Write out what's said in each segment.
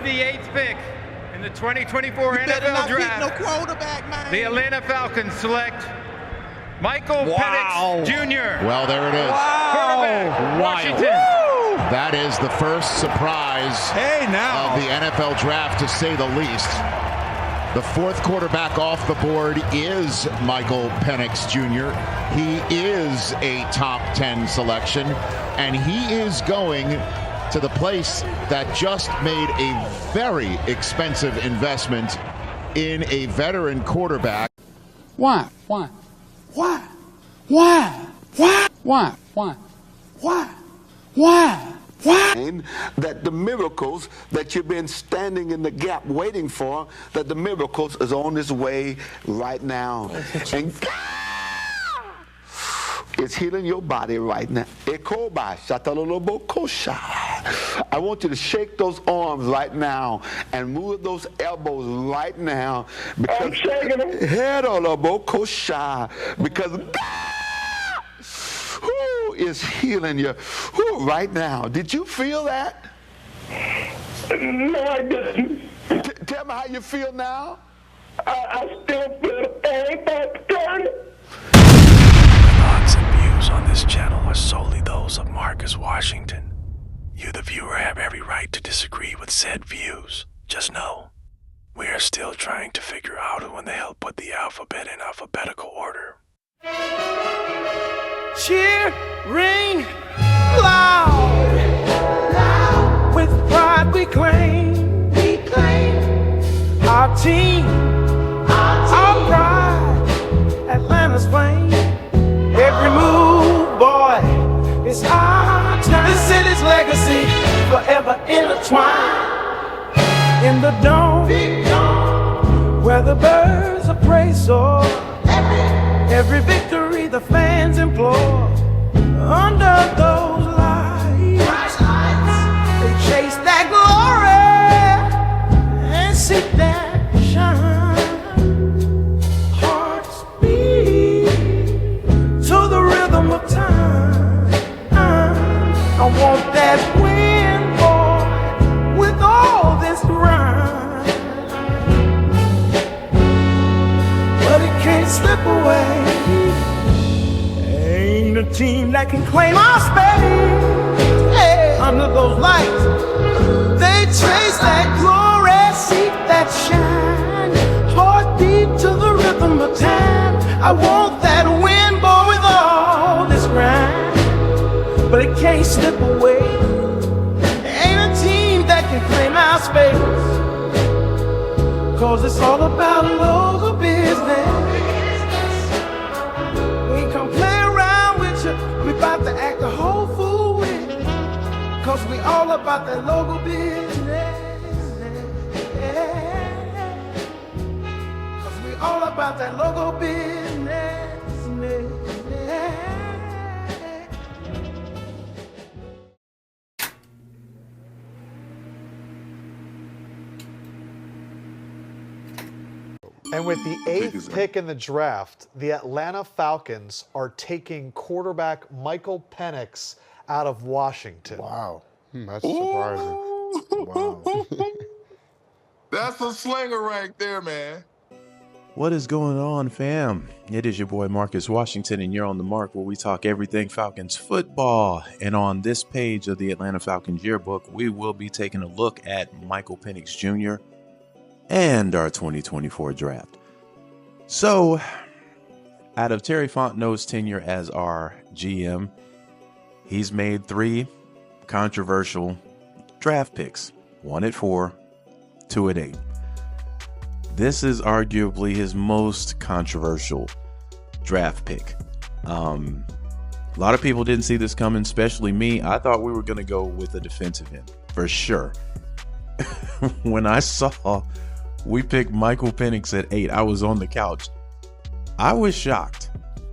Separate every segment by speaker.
Speaker 1: the 8th pick in the 2024 NFL Draft,
Speaker 2: no quarterback, man.
Speaker 1: the Atlanta Falcons select Michael Penix Jr.
Speaker 3: Well, there it is.
Speaker 1: Quarterback, Washington.
Speaker 3: That is the first surprise of the NFL Draft, to say the least. The 4th quarterback off the board is Michael Penix Jr. He is a top 10 selection, and he is going to the place that just made a very expensive investment in a veteran quarterback.
Speaker 2: Why?
Speaker 4: That the miracles that you've been standing in the gap waiting for, that the miracles is on its way right now. And it's healing your body right now. I want you to shake those arms right now and move those elbows right now. Because I'm shaking them. Because who is healing you right now? Did you feel that?
Speaker 5: No, I didn't.
Speaker 4: Tell me how you feel now.
Speaker 5: I still feel the pain, but turn.
Speaker 6: Thoughts and views on this channel are solely those of Marcus Washington. You, the viewer, have every right to disagree with said views. Just know, we are still trying to figure out who in the hell put the alphabet in alphabetical order.
Speaker 7: Cheering loud, with pride we claim our team, our pride, Atlanta's flame. Every move, boy, it's our time. The city's legacy forever intertwined in the dome, where the birds of praise soar. Every victory the fans implore. Under those lights, they chase that glory and seek that shine. Hearts beat to the rhythm of time. I want that win, boy, with all this grind, but it can't slip away. Ain't a team that can claim our space. Hey, under those lights, they chase that glory, seek that shine. Heartbeat to the rhythm of time. I want that win, boy, with all this grind, but it can't slip away. Ain't a team that can claim our space, 'cause it's all about local business. We ain't come play around with you, we about to act a whole fool with you, 'cause we all about that local business. 'Cause we all about that local business.
Speaker 8: And with the 8th pick in the draft, the Atlanta Falcons are taking quarterback Michael Penix out of Washington.
Speaker 9: Wow. That's surprising. Wow.
Speaker 10: That's a slinger right there, man.
Speaker 6: What is going on, fam? It is your boy Marcus Washington, and you're on The Mark, where we talk everything Falcons football. And on this page of the Atlanta Falcons Yearbook, we will be taking a look at Michael Penix Jr. and our 2024 draft. So, out of Terry Fontenot's tenure as our GM, he's made 3 controversial draft picks. 1 at 4, 2 at 8. This is arguably his most controversial draft pick. A lot of people didn't see this coming, especially me. I thought we were going to go with a defensive end for sure. When I saw we picked Michael Penix at 8, I was on the couch. I was shocked.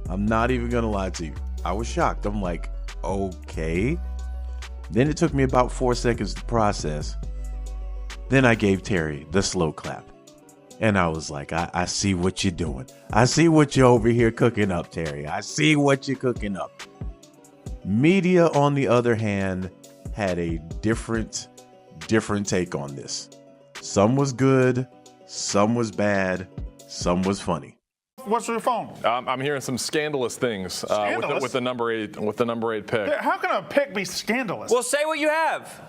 Speaker 6: I'm not even going to lie to you. I was shocked. I'm like, okay. Then it took me about 4 seconds to process. Then I gave Terry the slow clap. And I was like, I see what you're doing. I see what you're over here cooking up, Terry. I see what you're cooking up. Media, on the other hand, had a different take on this. Some was good, some was bad, some was funny.
Speaker 11: What's your phone?
Speaker 12: I'm hearing some scandalous things with the number 8 pick.
Speaker 11: How can a pick be scandalous?
Speaker 13: Well, say what you have.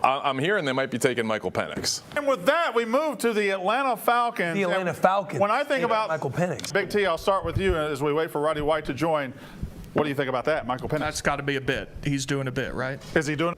Speaker 12: I'm hearing they might be taking Michael Penix.
Speaker 11: And with that, we move to the Atlanta Falcons.
Speaker 13: The Atlanta Falcons.
Speaker 11: When I think about
Speaker 13: Michael Penix,
Speaker 11: Big T, I'll start with you as we wait for Roddy White to join. What do you think about that, Michael Penix?
Speaker 14: That's got to be a bit. He's doing a bit, right?
Speaker 11: Is he doing?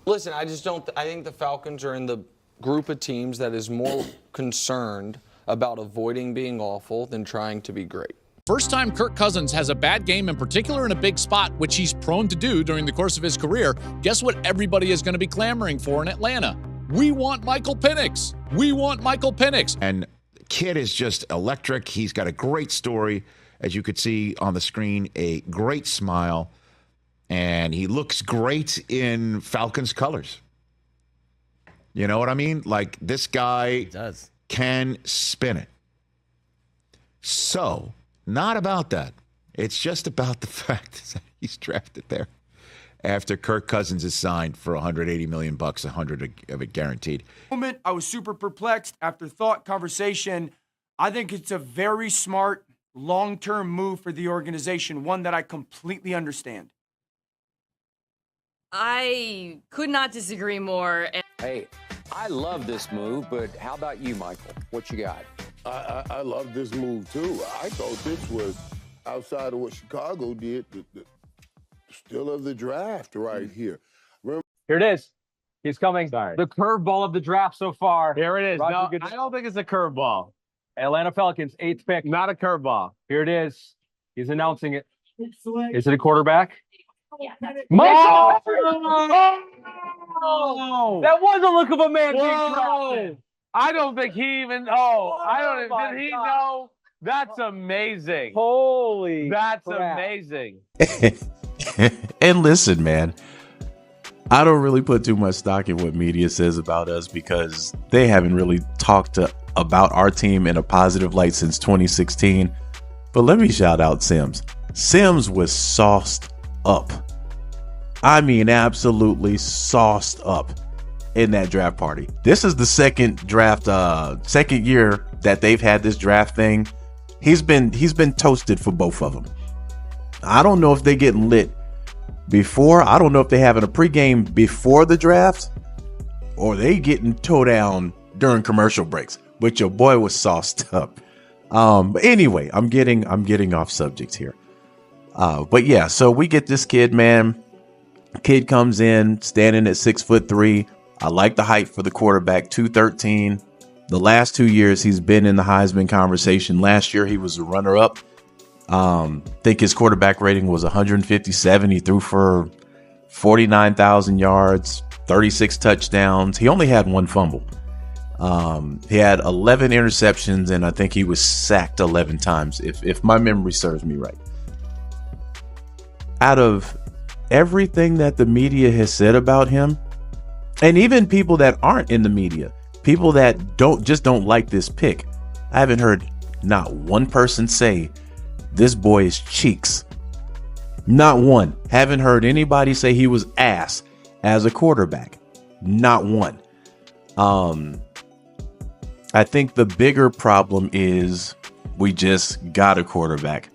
Speaker 15: Listen, I just don't. I think the Falcons are in the group of teams that is more concerned about avoiding being awful than trying to be great.
Speaker 16: First time Kirk Cousins has a bad game, in particular in a big spot, which he's prone to do during the course of his career, guess what everybody is going to be clamoring for in Atlanta? We want Michael Penix. We want Michael Penix.
Speaker 3: And the kid is just electric. He's got a great story, as you could see on the screen, a great smile, and he looks great in Falcons colors. You know what I mean? Like, this guy can spin it. So, not about that. It's just about the fact that he's drafted there after Kirk Cousins is signed for $180 million, $100 of it guaranteed.
Speaker 17: I was super perplexed after thought, conversation. I think it's a very smart, long-term move for the organization, one that I completely understand.
Speaker 18: I could not disagree more.
Speaker 19: Hey, I love this move, but how about you, Michael? What you got?
Speaker 10: I love this move, too. I thought this was, outside of what Chicago did, the steal of the draft right here.
Speaker 20: Here it is. He's coming. Sorry. The curveball of the draft so far. Here it is. No, I don't think it's a curveball. Atlanta Falcons, 8th pick. Not a curveball. Here it is. He's announcing it. Is it a quarterback? Michael! Oh! That was a look of a man being drafted. I don't think he even. Did he know? That's amazing. Holy. That's amazing.
Speaker 6: And listen, man, I don't really put too much stock in what media says about us because they haven't really talked about our team in a positive light since 2016. But let me shout out Sims. Sims was sauced up. I mean, absolutely sauced up in that draft party. This is the second year that they've had this draft thing. He's been toasted for both of them. I don't know if they getting lit before. I don't know if they having a pregame before the draft or they getting toe down during commercial breaks. But your boy was sauced up. But anyway, I'm getting off subject here. But yeah, so we get this kid, man. Kid comes in standing at 6'3". I like the height for the quarterback, 213. The last 2 years he's been in the Heisman conversation. Last year he was a runner-up. Think his quarterback rating was 157. He threw for 49,000 yards, 36 touchdowns. He only had one fumble. He had 11 interceptions, and I think he was sacked 11 times, if my memory serves me right. Out of everything that the media has said about him, and even people that aren't in the media, people that don't like this pick, I haven't heard not one person say this boy is cheeks. Not one. Haven't heard anybody say he was ass as a quarterback. Not one. I think the bigger problem is we just got a quarterback.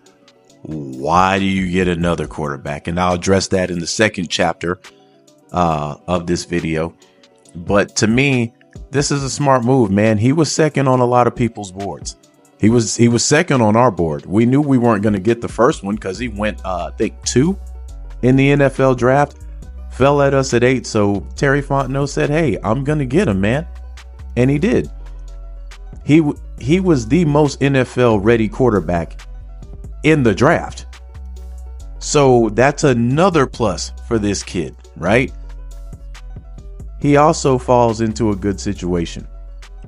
Speaker 6: Why do you get another quarterback? And I'll address that in the second chapter of this video. But to me, this is a smart move, man. He was second on a lot of people's boards. He was second on our board. We knew we weren't going to get the first one because he went, I think, 2 in the NFL draft. Fell at us at 8. So Terry Fontenot said, hey, I'm going to get him, man. And he did. He was the most NFL ready quarterback in the draft. So that's another plus for this kid, right? He also falls into a good situation,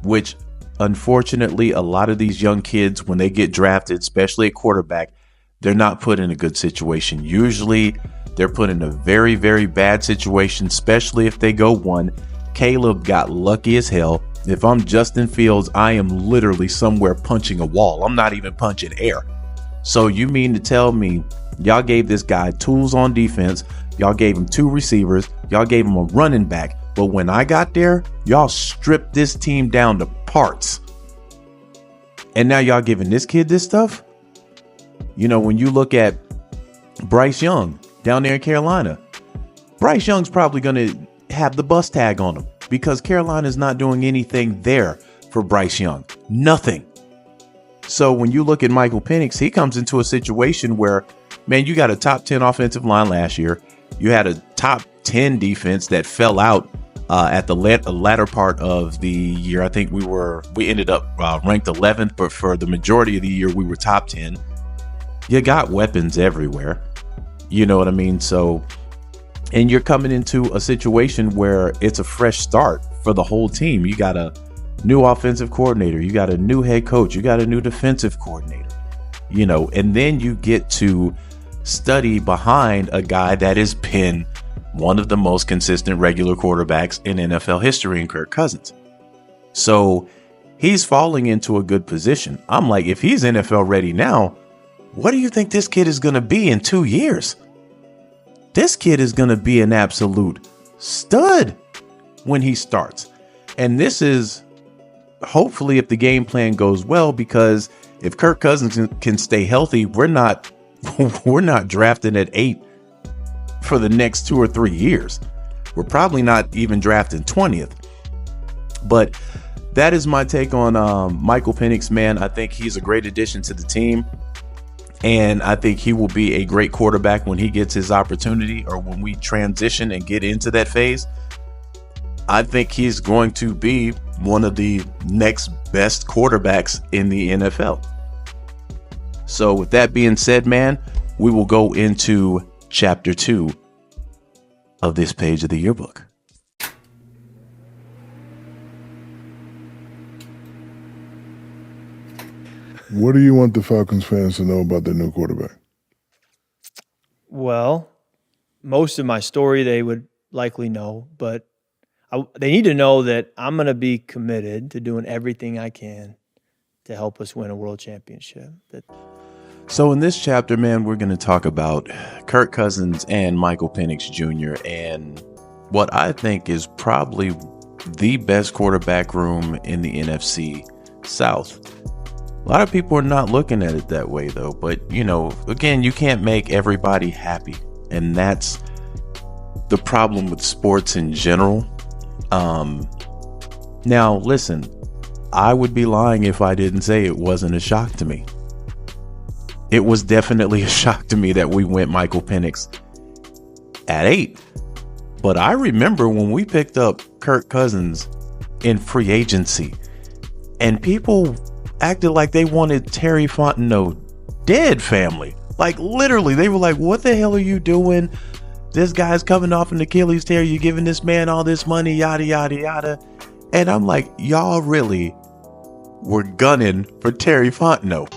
Speaker 6: which unfortunately a lot of these young kids, when they get drafted, especially at quarterback, they're not put in a good situation. Usually they're put in a very, very bad situation, especially if they go 1. Caleb got lucky as hell. If I'm Justin Fields, I am literally somewhere punching a wall. I'm not even punching air. So you mean to tell me y'all gave this guy tools on defense, y'all gave him 2 receivers, y'all gave him a running back, But when I got there, y'all stripped this team down to parts. And now y'all giving this kid this stuff? You know, when you look at Bryce Young down there in Carolina, Bryce Young's probably going to have the bus tag on him because Carolina's not doing anything there for Bryce Young. Nothing. So when you look at Michael Penix, he comes into a situation where, man, you got a top 10 offensive line last year. You had a top 10 defense that fell out at the latter part of the year. I think we ended up ranked 11th, but for the majority of the year, we were top 10. You got weapons everywhere. You know what I mean? So, and you're coming into a situation where it's a fresh start for the whole team. You got a new offensive coordinator. You got a new head coach. You got a new defensive coordinator, you know, and then you get to study behind a guy that has been one of the most consistent regular quarterbacks in NFL history in Kirk Cousins. So he's falling into a good position. I'm like, if he's NFL ready now, what do you think this kid is going to be in 2 years? This kid is going to be an absolute stud when he starts. And this is hopefully if the game plan goes well, because if Kirk Cousins can stay healthy, we're not drafting at 8 for the next 2 or 3 years. We're probably not even drafting 20th. But that is my take on Michael Penix, man. I think he's a great addition to the team. And I think he will be a great quarterback when he gets his opportunity, or when we transition and get into that phase. I think he's going to be one of the next best quarterbacks in the NFL. So with that being said, man, we will go into chapter 2 of this page of the yearbook.
Speaker 9: What do you want the Falcons fans to know about their new quarterback?
Speaker 21: Well, most of my story they would likely know, but they need to know that I'm going to be committed to doing everything I can to help us win a world championship.
Speaker 6: So in this chapter, man, we're going to talk about Kirk Cousins and Michael Penix Jr. and what I think is probably the best quarterback room in the NFC South. A lot of people are not looking at it that way, though. But, you know, again, you can't make everybody happy. And that's the problem with sports in general. Now, listen, I would be lying if I didn't say it wasn't a shock to me. It was definitely a shock to me that we went Michael Penix at 8. But I remember when we picked up Kirk Cousins in free agency, and people acted like they wanted Terry Fontenot dead, family. Like, literally, they were like, what the hell are you doing? This guy's coming off an Achilles tear. You're giving this man all this money, yada, yada, yada. And I'm like, y'all really were gunning for Terry Fontenot.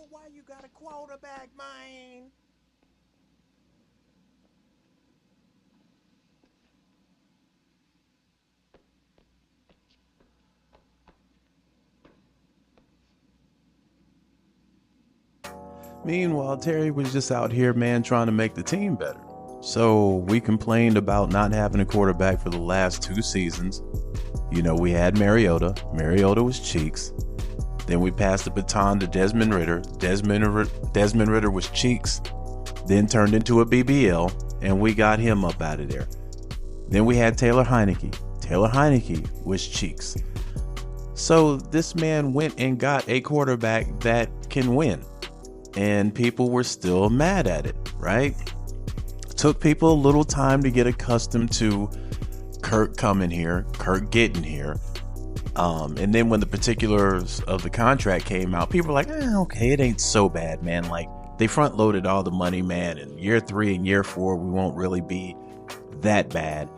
Speaker 7: Why you got a quarterback, man?
Speaker 6: Meanwhile, Terry was just out here, man, trying to make the team better. So we complained about not having a quarterback for the last 2 seasons. You know, we had Mariota. Mariota was cheeks. Then we passed the baton to Desmond Ridder. Desmond Ridder was cheeks, then turned into a BBL. and we got him up out of there. Then we had Taylor Heineke. Taylor Heineke was cheeks. So this man went and got a quarterback that can win. And people were still mad at it, right? Took people a little time to get accustomed to Kirk coming here, Kirk getting here. And then when the particulars of the contract came out, people were like, okay, it ain't so bad, man. Like, they front loaded all the money, man. And year 3 and year 4, we won't really be that bad.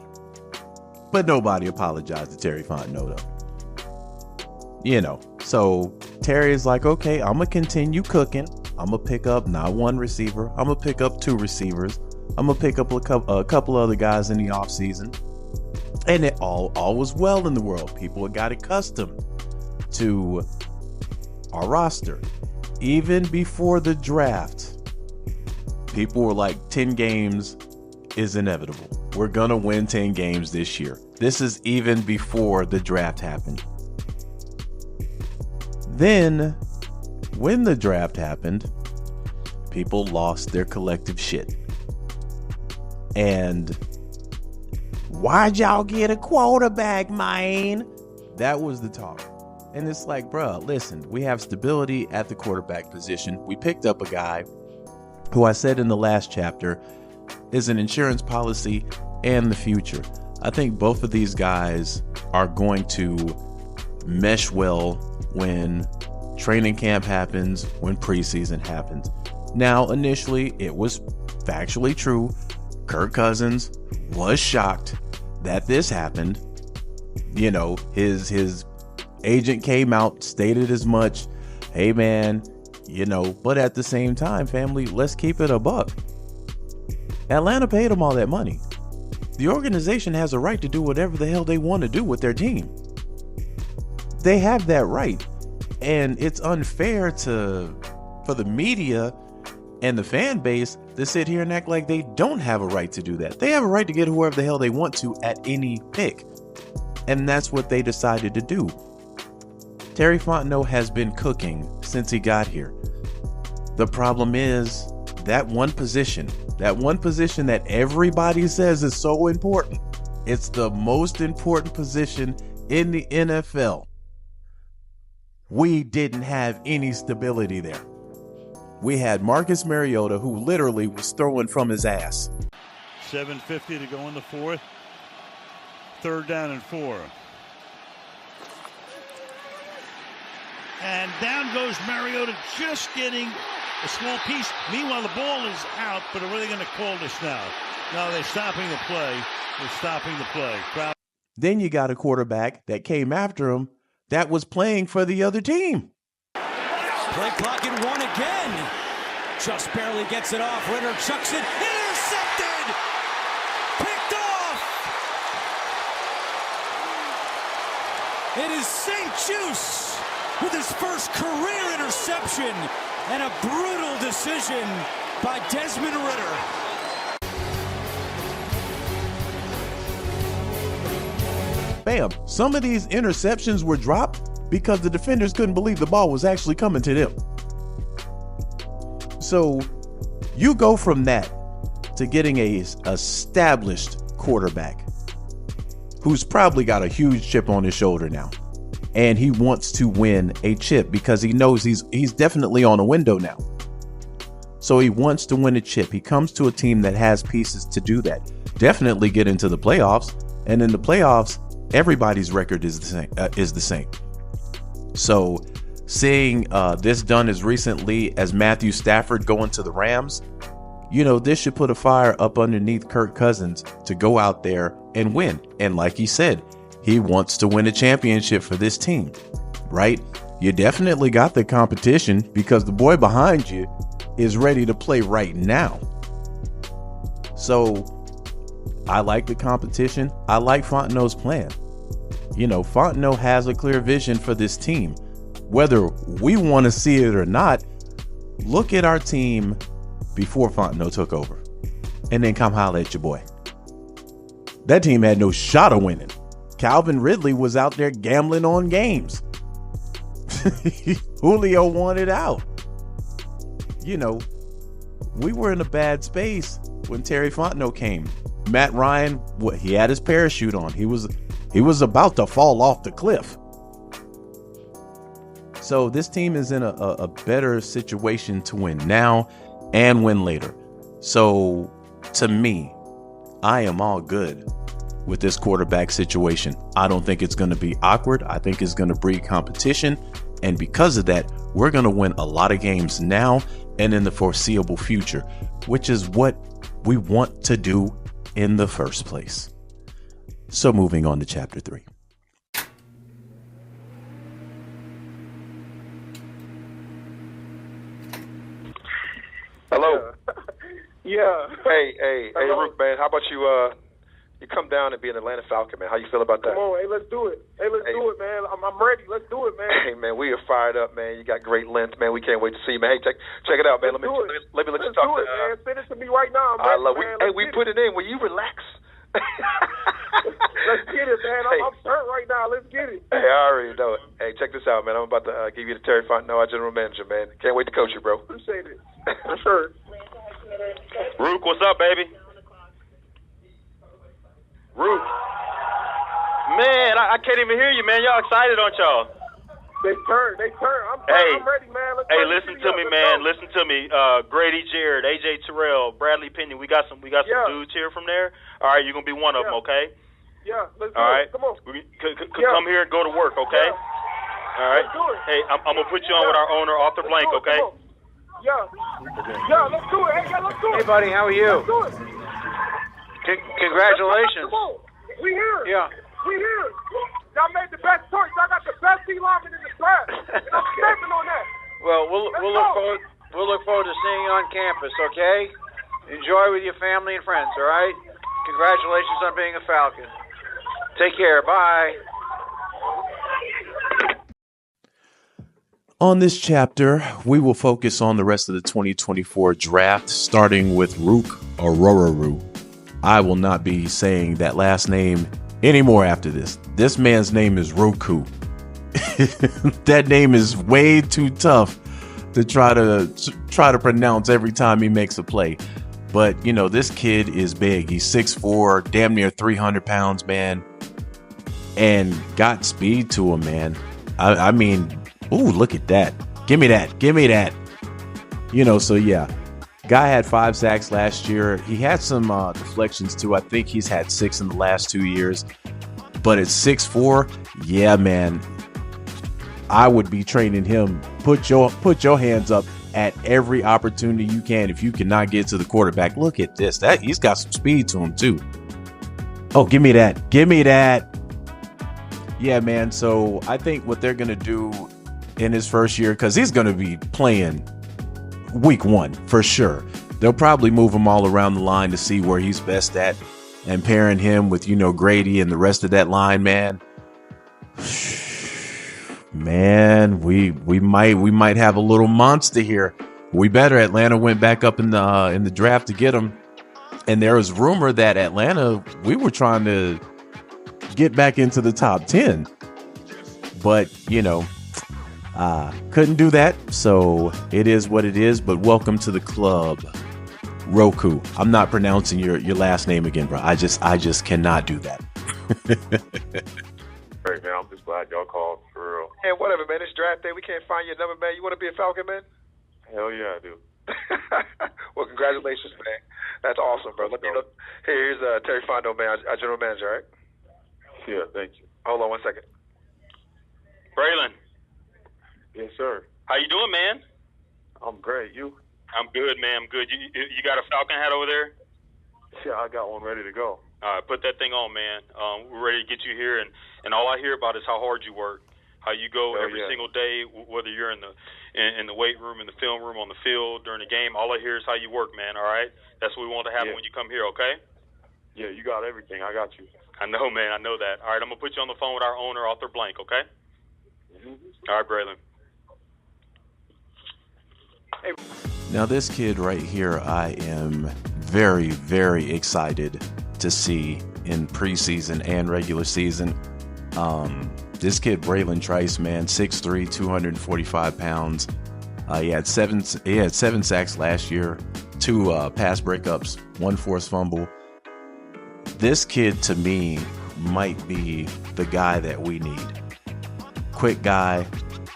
Speaker 6: But nobody apologized to Terry Fontenot, though. You know, so Terry is like, okay, I'm going to continue cooking. I'm going to pick up not one receiver. I'm going to pick up 2 receivers. I'm going to pick up a couple other guys in the offseason. And it all was well in the world. People got accustomed to our roster. Even before the draft, people were like, 10 games is inevitable. We're going to win 10 games this year. This is even before the draft happened. Then, when the draft happened, people lost their collective shit. And why'd y'all get a quarterback, man? That was the talk. And it's like, bruh, listen, we have stability at the quarterback position. We picked up a guy who I said in the last chapter is an insurance policy and the future. I think both of these guys are going to mesh well when training camp happens, when preseason happens. Now, initially, it was factually true. Kirk Cousins was shocked that this happened. You know, his agent came out, stated as much. Hey, man, you know, but at the same time, family, let's keep it a buck. Atlanta paid him all that money. The organization has a right to do whatever the hell they want to do with their team. They have that right. And it's unfair for the media and the fan base to sit here and act like they don't have a right to do that. They have a right to get whoever the hell they want to at any pick. And that's what they decided to do. Terry Fontenot has been cooking since he got here. The problem is that one position that everybody says is so important. It's the most important position in the NFL. We didn't have any stability there. We had Marcus Mariota, who literally was throwing from his ass.
Speaker 1: 7:50 to go in the fourth. 3rd down and 4. And down goes Mariota, just getting a small piece. Meanwhile, the ball is out, but are they going to call this now? No, they're stopping the play.
Speaker 6: Then you got a quarterback that came after him that was playing for the other team.
Speaker 7: Play clock at 1 again. Just barely gets it off. Ritter chucks it. Intercepted! Picked off! It is St. Juice with his first career interception and a brutal decision by Desmond Ritter.
Speaker 6: Bam. Some of these interceptions were dropped because the defenders couldn't believe the ball was actually coming to them. So you go from that to getting a established quarterback who's probably got a huge chip on his shoulder now. And he wants to win a chip because he knows he's definitely on a window now. So he wants to win a chip. He comes to a team that has pieces to do that. Definitely get into the playoffs. And in the playoffs, everybody's record is the same. So seeing this done as recently as Matthew Stafford going to the Rams, you know, this should put a fire up underneath Kirk Cousins to go out there and win. And like he said, he wants to win a championship for this team, right? You definitely got the competition because the boy behind you is ready to play right now. So I like the competition. I like Fontenot's plan. You know, Fontenot has a clear vision for this team. Whether we want to see it or not, look at our team before Fontenot took over. And then come holler at your boy. That team had no shot of winning. Calvin Ridley was out there gambling on games. Julio wanted out. You know, we were in a bad space when Terry Fontenot came. Matt Ryan, he had his parachute on. He was about to fall off the cliff. So this team is in a better situation to win now and win later. So to me, I am all good with this quarterback situation. I don't think it's going to be awkward. I think it's going to breed competition. And because of that, we're going to win a lot of games now and in the foreseeable future, which is what we want to do in the first place. So moving on to chapter 3.
Speaker 2: Hello.
Speaker 5: Yeah.
Speaker 2: Hey, Rook, man. How about you come down and be an Atlanta Falcon, man? How you feel about that?
Speaker 5: Come on, hey, let's do it. Hey, let's do it, man. I'm ready. Let's do it, man.
Speaker 2: Hey, man, we are fired up, man. You got great length, man. We can't wait to see you, man. Hey, check it out, man. Let me let you talk to.
Speaker 5: Man. Send it to me right now. I'm ready, man.
Speaker 2: We put it in. Will you relax?
Speaker 5: Let's get it, man. I'm hurt right now. Let's get it.
Speaker 2: Hey, I already know it. Hey, check this out, man. I'm about to give you the Terry Fontenot, our general manager, man. Can't wait to coach you, bro.
Speaker 5: Appreciate it. For sure.
Speaker 2: Rook, what's up, baby? Rook. Man, I can't even hear you, man. Y'all excited, aren't y'all?
Speaker 5: They turn. I'm ready, man.
Speaker 2: Listen to me, man. Listen to me. Grady Jarrett, AJ Terrell, Bradley Peniix. We got some dudes here from there. All right, you're gonna be one of them, okay?
Speaker 5: Yeah, let's do
Speaker 2: all right.
Speaker 5: it. Come on.
Speaker 2: Come here and go to work, okay? All right.
Speaker 5: Let's do it.
Speaker 2: Hey, I'm gonna put you on with our owner, Arthur Blank, okay?
Speaker 5: Yeah, let's do it. Hey, let's do it.
Speaker 22: Hey, buddy, how are you?
Speaker 5: Let's do it.
Speaker 22: Congratulations.
Speaker 5: Come on. We here.
Speaker 22: Yeah.
Speaker 5: We here. Y'all made the best choice. I got the best D-lineman in the draft. And I'm stepping on that.
Speaker 22: Well, we'll look forward to seeing you on campus, okay? Enjoy with your family and friends, all right? Congratulations on being a Falcon. Take care. Bye.
Speaker 6: On this chapter, we will focus on the rest of the 2024 draft, starting with Rook Orororu. I will not be saying that last name anymore after this. This man's name is Roku. That name is way too tough to try to pronounce every time he makes a play. But, you know, this kid is big. He's 6'4", damn near 300 pounds, man. And got speed to him, man. I mean, ooh, look at that. Give me that. You know, so yeah. Guy had 5 sacks last year. He had some deflections too. I think he's had 6 in the last 2 years. But at 6'4", yeah, man. I would be training him. Put your hands up at every opportunity you can if you cannot get to the quarterback. Look at this. That he's got some speed to him too. Oh, give me that. Yeah, man. So I think what they're going to do in his first year, because he's going to be playing week 1 for sure. They'll probably move him all around the line to see where he's best at, and pairing him with, you know, Grady and the rest of that line, man. Man, we might have a little monster here. We better. Atlanta went back up in the draft to get him, and there was rumor that Atlanta, we were trying to get back into the top 10, but you know, couldn't do that. So it is what it is. But welcome to the club, Roku. I'm not pronouncing your last name again, bro. I just cannot do that.
Speaker 2: Great, man. I'm just glad y'all called for real. Hey, whatever, man. It's draft day. We can't find your number, man. You want to be a Falcon, man? Hell yeah, I do. Well, congratulations, man. That's awesome, bro. Let me know. Here's Terry Fontenot, man, our general manager, all right? Yeah, thank you. Hold on 1 second. Braylon. Yes, sir. How you doing, man? I'm great. You? I'm good, man. I'm good. You got a Falcon hat over there? Yeah, I got one ready to go. All right, put that thing on, man. We're ready to get you here, and all I hear about is how hard you work, how you go every single day, whether you're in the weight room, in the film room, on the field, during the game. All I hear is how you work, man, all right? That's what we want to happen when you come here, okay? Yeah, you got everything. I got you. I know, man. I know that. All right, I'm going to put you on the phone with our owner, Arthur Blank, okay? Mm-hmm. All right, Braylon.
Speaker 6: Hey. Now, this kid right here, I am very, very excited to see in preseason and regular season. This kid, Braylon Trice, man, 6'3", 245 pounds. He had seven sacks last year. 2 pass breakups, 1 forced fumble. This kid, to me, might be the guy that we need. Quick guy,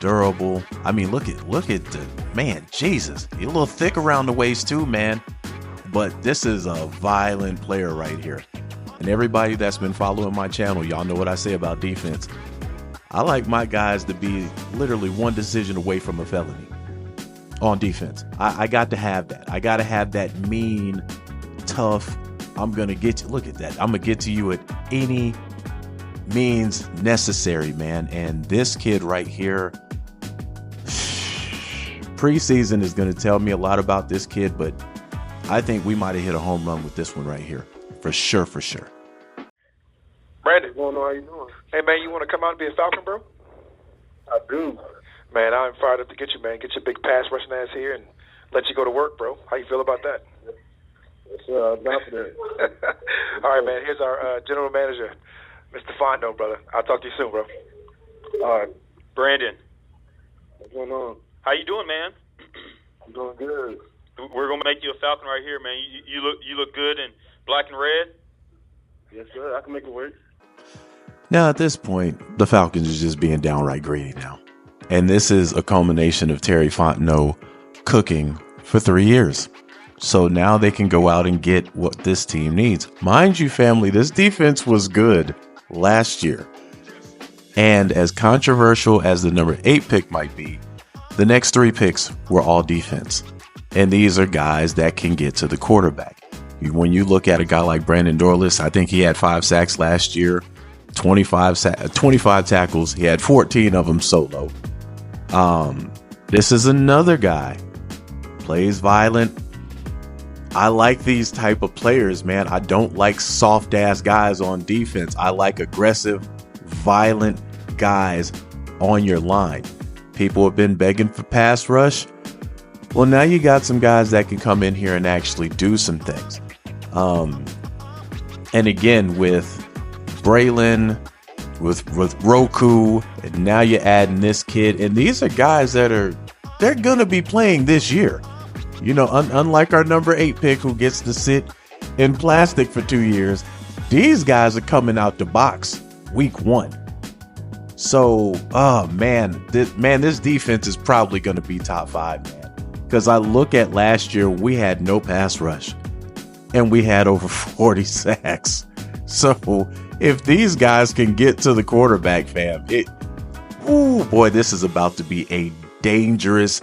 Speaker 6: durable. I mean, look at the man. Jesus, he's a little thick around the waist too, man. But this is a violent player right here. And everybody that's been following my channel, y'all know what I say about defense. I like my guys to be literally one decision away from a felony on defense. I got to have that. I got to have that mean, tough, I'm going to get you. Look at that. I'm going to get to you at any means necessary, man. And this kid right here, preseason is going to tell me a lot about this kid, but I think we might have hit a home run with this one right here. For sure, for sure.
Speaker 2: Brandon, how you doing? Hey, man, you want to come out and be a Falcon, bro? I do. Man, I'm fired up to get you, man. Get your big pass rushing ass here and let you go to work, bro. How you feel about that?
Speaker 4: Yes, sir. I'm down for that.
Speaker 2: All right, man. Here's our general manager, Mr. Fondo, brother. I'll talk to you soon, bro.
Speaker 4: All right.
Speaker 8: Brandon.
Speaker 4: What's going on?
Speaker 8: How you doing, man?
Speaker 4: I'm doing good.
Speaker 8: We're gonna make you a Falcon right here, man. You look good in black and red.
Speaker 4: Yes, sir. I can make it work.
Speaker 6: Now, at this point, the Falcons are just being downright greedy now. And this is a culmination of Terry Fontenot cooking for 3 years. So now they can go out and get what this team needs. Mind you, family, this defense was good last year. And as controversial as the number 8 pick might be, the next 3 picks were all defense. And these are guys that can get to the quarterback. When you look at a guy like Brandon Dorlus, I think he had 5 sacks last year, 25 tackles. He had 14 of them solo. This is another guy, plays violent. I like these type of players, man. I don't like soft ass guys on defense. I like aggressive, violent guys on your line. People have been begging for pass rush. Well, now you got some guys that can come in here and actually do some things. And again, with Braylon, with Roku, and now you're adding this kid. And these are guys that they're going to be playing this year. You know, unlike our number 8 pick who gets to sit in plastic for 2 years, these guys are coming out the box week 1. So, this defense is probably going to be top 5, man. Because I look at last year, we had no pass rush. And we had over 40 sacks. So, if these guys can get to the quarterback, fam, this is about to be a dangerous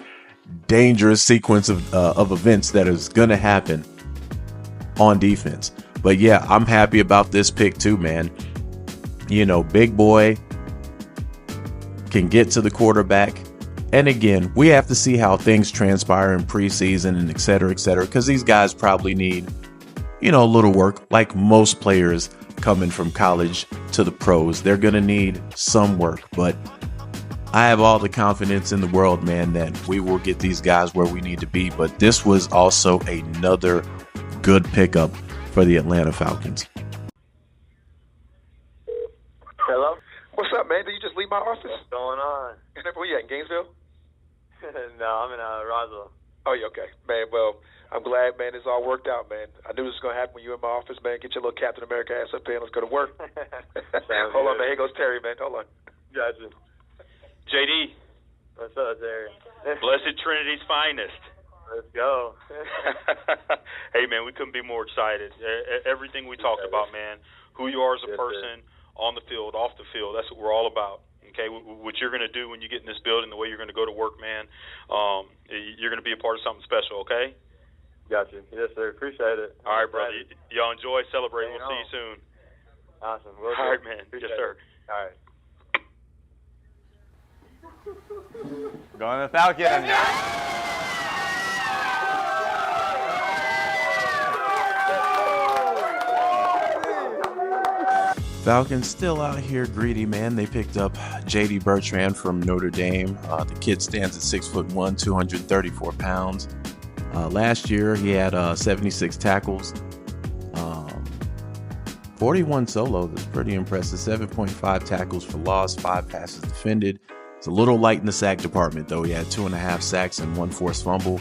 Speaker 6: sequence of events that is going to happen on defense. But yeah, I'm happy about this pick too, man. You know, big boy can get to the quarterback. And again, we have to see how things transpire in preseason and et cetera, because these guys probably need, a little work, like most players coming from college to the pros. They're going to need some work, but I have all the confidence in the world, man, that we will get these guys where we need to be. But this was also another good pickup for the Atlanta Falcons.
Speaker 2: Hello? What's up, man? Did you just leave my office?
Speaker 4: What's going on?
Speaker 2: Where you at, in Gainesville?
Speaker 4: No, I'm in Roswell.
Speaker 2: Oh, yeah, okay. Man, well, I'm glad, man, it's all worked out, man. I knew this was going to happen when you were in my office, man. Get your little Captain America ass up here and let's go to work. Hold on, man. Here goes Terry, man. Hold on.
Speaker 4: Gotcha.
Speaker 8: JD.
Speaker 4: What's up, Terry?
Speaker 8: Blessed Trinity's finest.
Speaker 4: Let's go.
Speaker 8: Hey, man, we couldn't be more excited. Everything we talked about, man, who you are as a person, on the field, off the field, that's what we're all about. Okay, what you're going to do when you get in this building, the way you're going to go to work, man, you're going to be a part of something special, okay?
Speaker 4: Gotcha. Yes, sir. Appreciate it.
Speaker 8: All right, brother. Y'all enjoy, celebrate. We'll see you soon.
Speaker 4: Awesome.
Speaker 8: All right, man. Yes, sir.
Speaker 4: All right.
Speaker 13: Going to the Falcons.
Speaker 6: Falcons still out here greedy, man. They picked up J.D. Bertrand from Notre Dame. The kid stands at 6'1", 234 pounds. Last year, he had 76 tackles, 41 solos. That's pretty impressive. 7.5 tackles for loss, 5 passes defended. It's a little light in the sack department, though. He had 2.5 sacks and 1 forced fumble.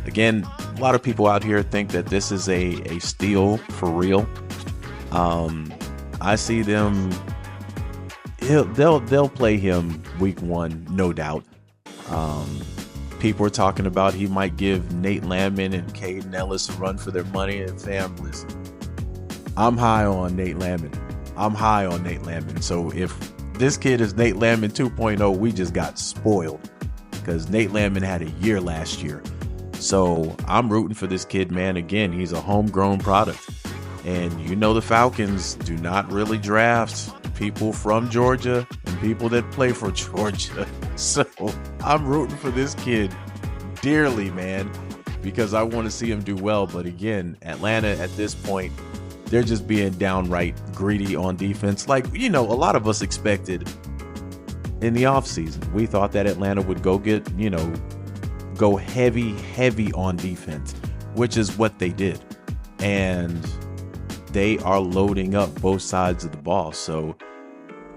Speaker 6: Again, a lot of people out here think that this is a steal for real. I see them. They'll play him week 1, no doubt. People are talking about he might give Nate Landman and Caden Ellis a run for their money. And fam, listen, I'm high on Nate Landman. So if this kid is Nate Landman 2.0, we just got spoiled because Nate Landman had a year last year. So I'm rooting for this kid, man. Again, he's a homegrown product. And you know the Falcons do not really draft people from Georgia and people that play for Georgia. So I'm rooting for this kid dearly, man, because I want to see him do well. But again, Atlanta at this point, they're just being downright greedy on defense. Like, a lot of us expected in the offseason. We thought that Atlanta would go heavy on defense, which is what they did. And they are loading up both sides of the ball. So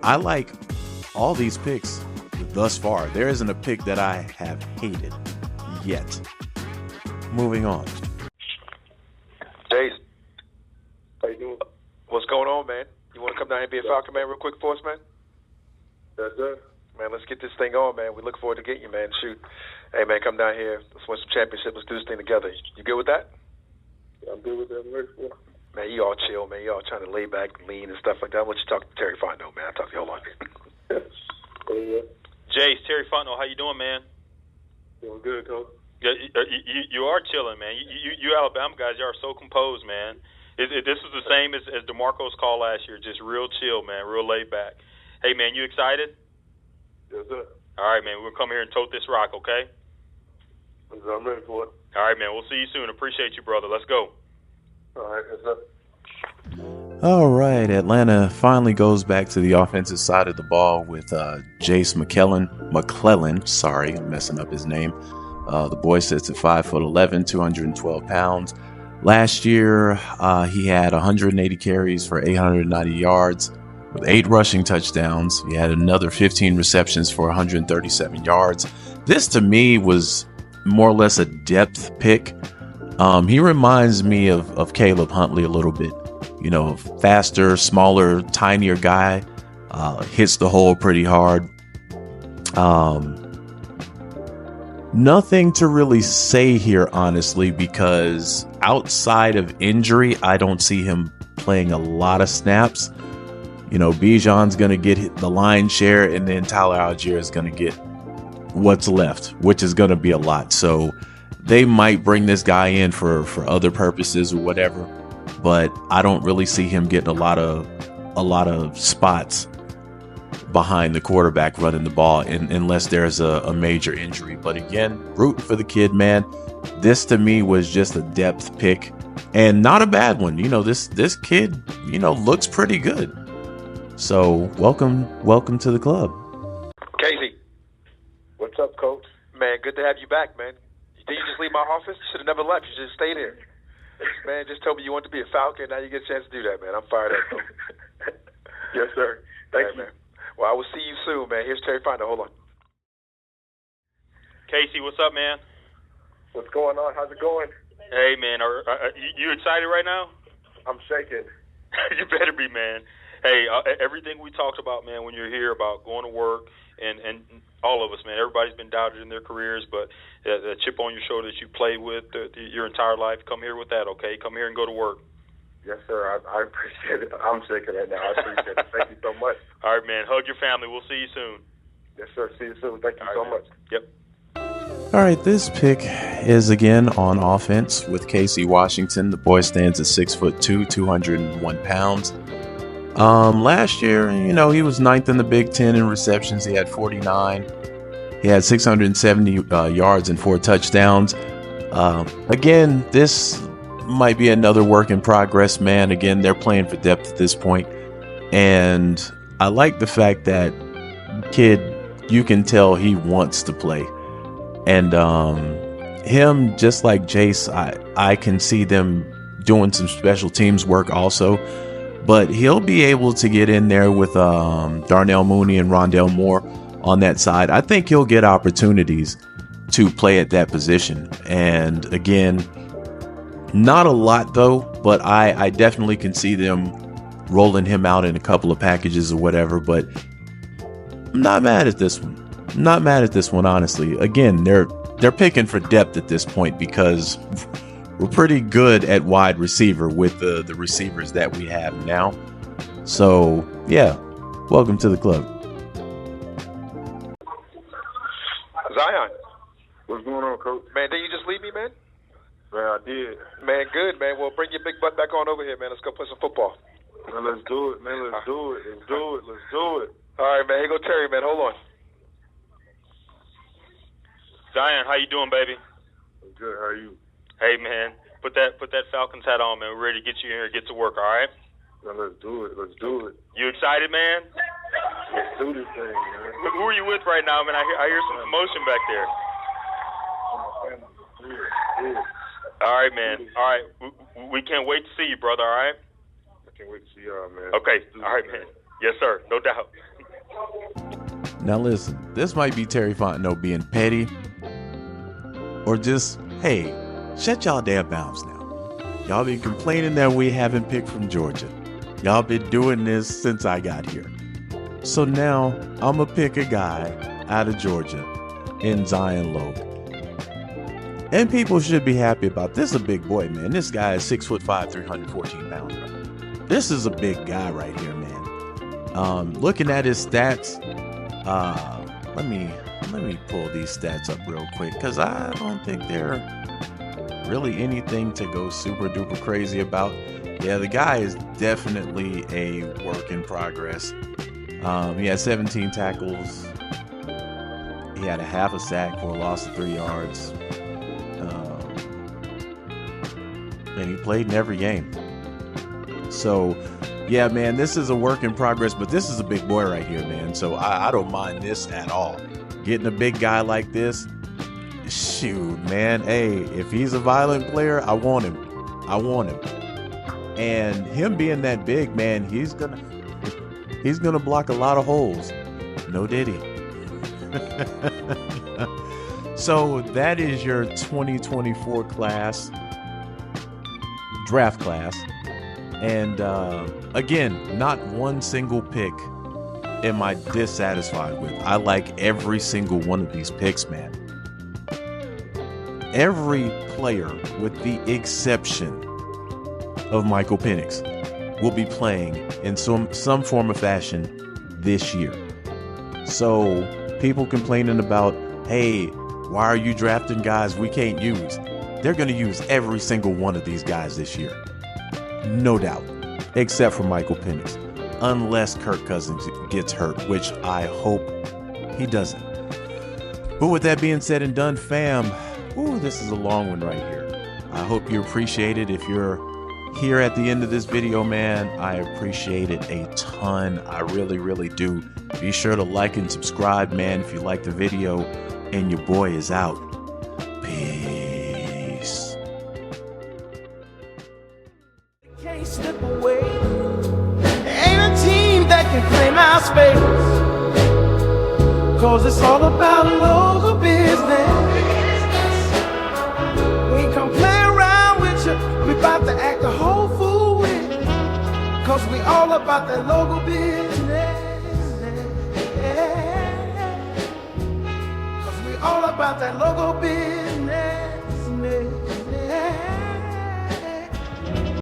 Speaker 6: I like all these picks thus far. There isn't a pick that I have hated yet. Moving on.
Speaker 2: Jace, how you doing? What's going on, man? You want to come down here and be a Falcon, man, real quick for us, man?
Speaker 12: Yes, sir.
Speaker 2: Man, let's get this thing on, man. We look forward to getting you, man. Shoot. Hey, man, come down here. Let's win some championships. Let's do this thing together. You good with that?
Speaker 12: Yeah, I'm good with that.
Speaker 2: Man, you all chill, man. You all trying to lay back, lean, and stuff like that. I'll let you talk to Terry Fontenot, man. I'll talk to you. Hold on.
Speaker 8: Jace, Terry Fontenot, how you doing, man?
Speaker 12: Doing good, Coach.
Speaker 8: You are chilling, man. You Alabama guys, you are so composed, man. This is the same as DeMarco's call last year, just real chill, man, real laid back. Hey, man, you excited?
Speaker 12: Yes, sir.
Speaker 8: All right, man, we'll come here and tote this rock, okay?
Speaker 12: I'm ready for it.
Speaker 8: All right, man, we'll see you soon. Appreciate you, brother. Let's go.
Speaker 12: All right, yes, sir.
Speaker 6: All right, Atlanta finally goes back to the offensive side of the ball with Jace McClellan. Sorry, I'm messing up his name. The boy sits at 5'11", 212 pounds. Last year, he had 180 carries for 890 yards with 8 rushing touchdowns. He had another 15 receptions for 137 yards. This, to me, was more or less a depth pick. He reminds me of Caleb Huntley a little bit. Faster, smaller, tinier guy. Hits the hole pretty hard. Nothing to really say here, honestly, because outside of injury, I don't see him playing a lot of snaps. Bijan's going to get the lion's share, and then Tyler Algier is going to get what's left, which is going to be a lot. So they might bring this guy in for other purposes or whatever, but I don't really see him getting a lot of spots behind the quarterback running the ball unless there's a major injury. But again, rooting for the kid, man. This to me was just a depth pick and not a bad one. This kid, looks pretty good. So welcome to the club.
Speaker 2: Casey.
Speaker 12: What's up, Coach?
Speaker 2: Man, good to have you back, man. Did you just leave my office? You should have never left. You just stayed here. Man, just told me you wanted to be a Falcon. Now you get a chance to do that, man. I'm fired up.
Speaker 12: Yes, sir. Thank you.
Speaker 2: Man. Well, I will see you soon, man. Here's Terry Fontenot. Hold on.
Speaker 8: Casey, what's up, man?
Speaker 12: What's going on? How's it going?
Speaker 8: Hey, man. Are you excited right now?
Speaker 12: I'm shaking.
Speaker 8: You better be, man. Hey, everything we talked about, man, when you're here about going to work and all of us, man, everybody's been doubted in their careers, but the chip on your shoulder that you played with your entire life, come here with that, okay? Come here and go to work.
Speaker 12: Yes, sir. I appreciate it. I'm shaking right now. I appreciate it. Thank you so much.
Speaker 8: All right, man. Hug your family. We'll see you soon.
Speaker 12: Yes, sir. See you soon. Thank you so much.
Speaker 8: Yep.
Speaker 6: All right, this pick is again on offense with Casey Washington. The boy stands at 6'2", 201 pounds. Last year, he was 9th in the Big Ten in receptions. He had 49. He had 670 yards and 4 touchdowns. Again, this might be another work in progress, man. Again, they're playing for depth at this point. And I like the fact that kid, you can tell he wants to play. And him, just like Jace, I can see them doing some special teams work also. But he'll be able to get in there with Darnell Mooney and Rondell Moore on that side. I think he'll get opportunities. to play at that position. And again, not a lot though, but I definitely can see them rolling him out in a couple of packages or whatever. But I'm not mad at this one. I'm not mad at this one, honestly. Again, they're picking for depth at this point because we're pretty good at wide receiver with the receivers that we have now. So yeah, welcome to the club.
Speaker 2: Zion.
Speaker 12: What's going on, Coach?
Speaker 2: Man, did you just leave me, man?
Speaker 12: Man, I did.
Speaker 2: Man, good, man. Well, bring your big butt back on over here, man. Let's go play some football.
Speaker 12: Man, let's do it, man. Let's do it. Let's do it. Let's do it.
Speaker 2: All right, man. Here go Terry, man. Hold on.
Speaker 8: Zion, how you doing, baby?
Speaker 12: I'm good. How are you?
Speaker 8: Hey, man. Put that Falcons hat on, man. We're ready to get you in here and get to work, all right?
Speaker 12: Man, let's do it. Let's do it.
Speaker 8: You excited, man?
Speaker 12: Let's do this thing, man.
Speaker 8: Who are you with right now, man? I hear some commotion back there. All right, man. All right. We can't wait to see you, brother, all right?
Speaker 12: I can't wait to see y'all, man.
Speaker 8: Okay. All right, man. Yes, sir. No doubt.
Speaker 6: Now listen, this might be Terry Fontenot being petty, or just, hey, shut y'all damn mouths now. Y'all been complaining that we haven't picked from Georgia. Y'all been doing this since I got here. So now I'm going to pick a guy out of Georgia in Zion Logue. And people should be happy about this. Is a big boy, man. This guy is 6'5", 314 pounds. Right? This is a big guy right here, man. Looking at his stats, let me pull these stats up real quick because I don't think they're really anything to go super duper crazy about. Yeah, the guy is definitely a work in progress. He had 17 tackles. He had a half a sack for a loss of 3 yards. And he played in every game. So, yeah, man, this is a work in progress, but this is a big boy right here, man. So I don't mind this at all. Getting a big guy like this, shoot, man. Hey, if he's a violent player, I want him. I want him. And him being that big, man, he's gonna block a lot of holes. No diddy. So that is your 2024 class, draft class. And again, not one single pick am I dissatisfied with. I like every single one of these picks, man. Every player, with the exception of Michael Penix, will be playing in some form or fashion this year. So people complaining about, hey, why are you drafting guys we can't use? They're going to use every single one of these guys this year. No doubt. Except for Michael Penix. Unless Kirk Cousins gets hurt, which I hope he doesn't. But with that being said and done, fam, ooh, this is a long one right here. I hope you appreciate it. If you're here at the end of this video, man, I appreciate it a ton. I really, really do. Be sure to like and subscribe, man, if you like the video. And your boy is out. Peace.
Speaker 7: Can't slip away. Ain't a team that can claim our space. Cause it's all about local business. We come play around with you. We about to act a whole fool with you. Cause we all about that local business. All about that local business.